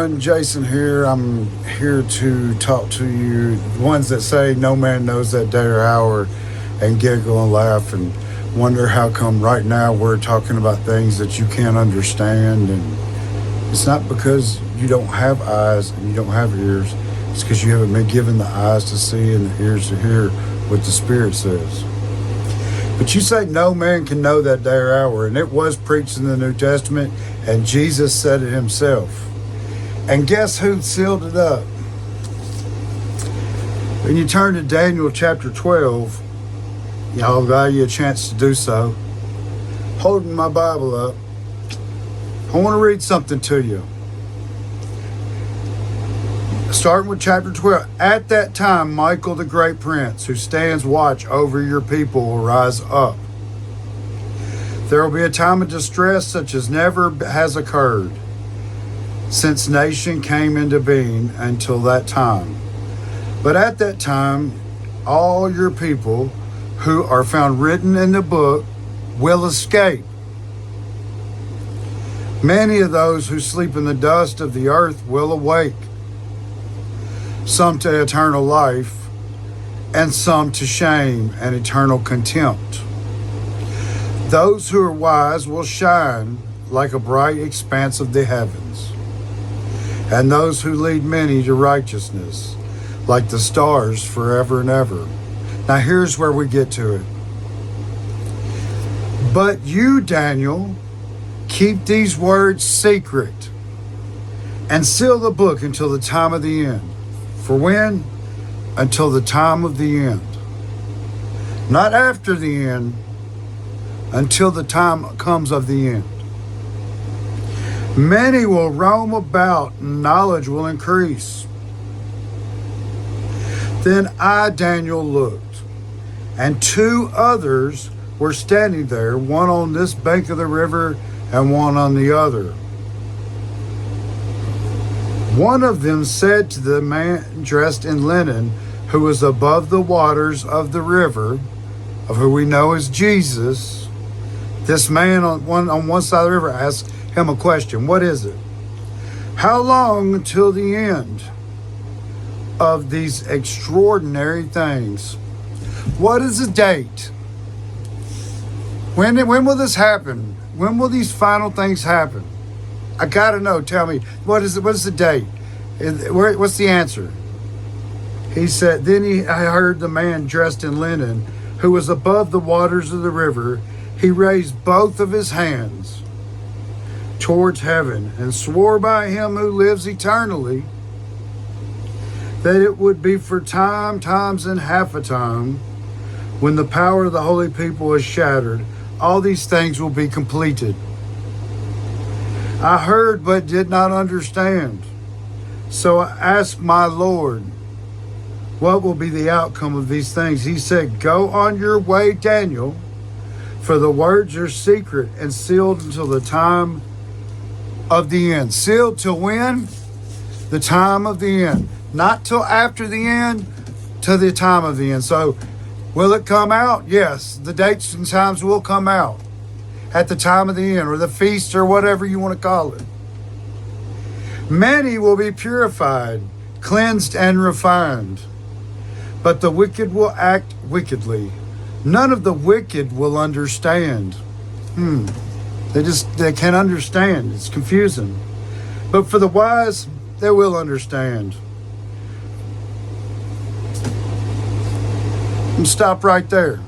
everyone, Jason here. I'm here to talk to you, the ones that say no man knows that day or hour, and giggle and laugh and wonder how come right now we're talking about things that you can't understand. And it's not because you don't have eyes and you don't have ears. It's because you haven't been given the eyes to see and the ears to hear what the Spirit says. But you say no man can know that day or hour, and it was preached in the New Testament, and Jesus said it himself. And guess who sealed it up? When you turn to Daniel chapter 12, I'll allow you a chance to do so. Holding my Bible up, I want to read something to you. Starting with chapter 12. At that time, Michael the great prince, who stands watch over your people, will rise up. There will be a time of distress such as never has occurred since nation came into being until that time. But at that time, all your people who are found written in the book will escape. Many of those who sleep in the dust of the earth will awake, some to eternal life, and some to shame and eternal contempt. Those who are wise will shine like a bright expanse of the heavens, and those who lead many to righteousness like the stars forever and ever. Now here's where we get to it. But you, Daniel, keep these words secret and seal the book until the time of the end. For when? Until the time of the end. Not after the end, until the time comes of the end. Many will roam about, and knowledge will increase. Then I, Daniel, looked, and two others were standing there, one on this bank of the river and one on the other. One of them said to the man dressed in linen, who was above the waters of the river, of who we know as Jesus. This man on one side of the river asked him a question. What is it? How long until the end of these extraordinary things? What is the date? When will this happen? When will these final things happen? I gotta know. Tell me, what is the date? What's the answer? He said, I heard the man dressed in linen, who was above the waters of the river. He raised both of his hands towards heaven and swore by him who lives eternally that it would be for times and half a time, when the power of the holy people is shattered, all these things will be completed. I heard but did not understand. So I asked my Lord, what will be the outcome of these things? He said, go on your way, Daniel, for the words are secret and sealed until the time of the end. Sealed till when? The time of the end. Not till after the end, to the time of the end. So will it come out? Yes, the dates and times will come out at the time of the end, or the feast, or whatever you want to call it. Many will be purified, cleansed, and refined, but the wicked will act wickedly. None of the wicked will understand. They can't understand. It's confusing. But for the wise, they will understand. And stop right there.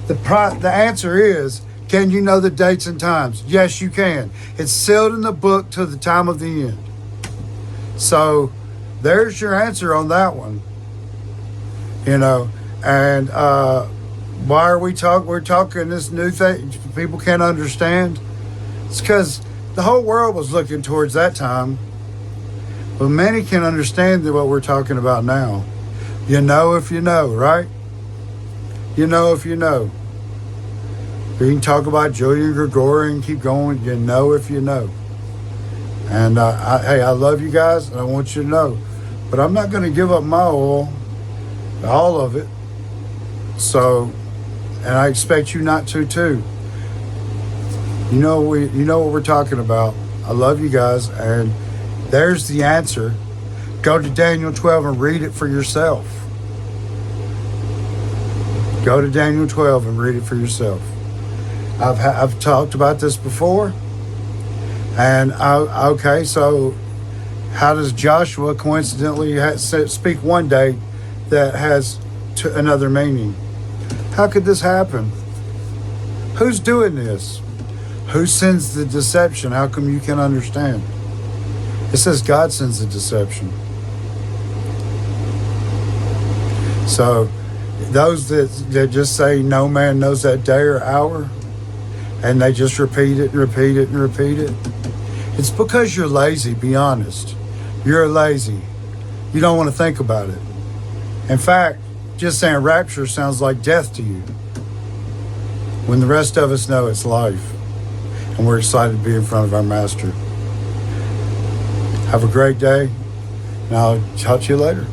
The answer is, can you know the dates and times? Yes, you can. It's sealed in the book to the time of the end. So there's your answer on that one. And why are we talking? We're talking this new thing people can't understand. It's because the whole world was looking towards that time. But many can understand what we're talking about now. You know if you know, right? You know if you know. We can talk about Julian Gregorian, keep going. You know if you know. And I love you guys, and I want you to know. But I'm not going to give up my oil, all of it. So, and I expect you not to too. You know what we're talking about. I love you guys, and There's the answer. Go to Daniel 12 and read it for yourself. Go to Daniel 12 and read it for yourself. I've talked about this before. And okay, so how does Joshua coincidentally speak one day that has another meaning? How could this happen? Who's doing this? Who sends the deception? How come you can understand? It says God sends the deception. So those that just say no man knows that day or hour, and they just repeat it and repeat it and repeat it, it's because you're lazy, be honest. You're lazy. You don't want to think about it. In fact, just saying rapture sounds like death to you, when the rest of us know it's life, and we're excited to be in front of our Master. Have a great day, and I'll talk to you later.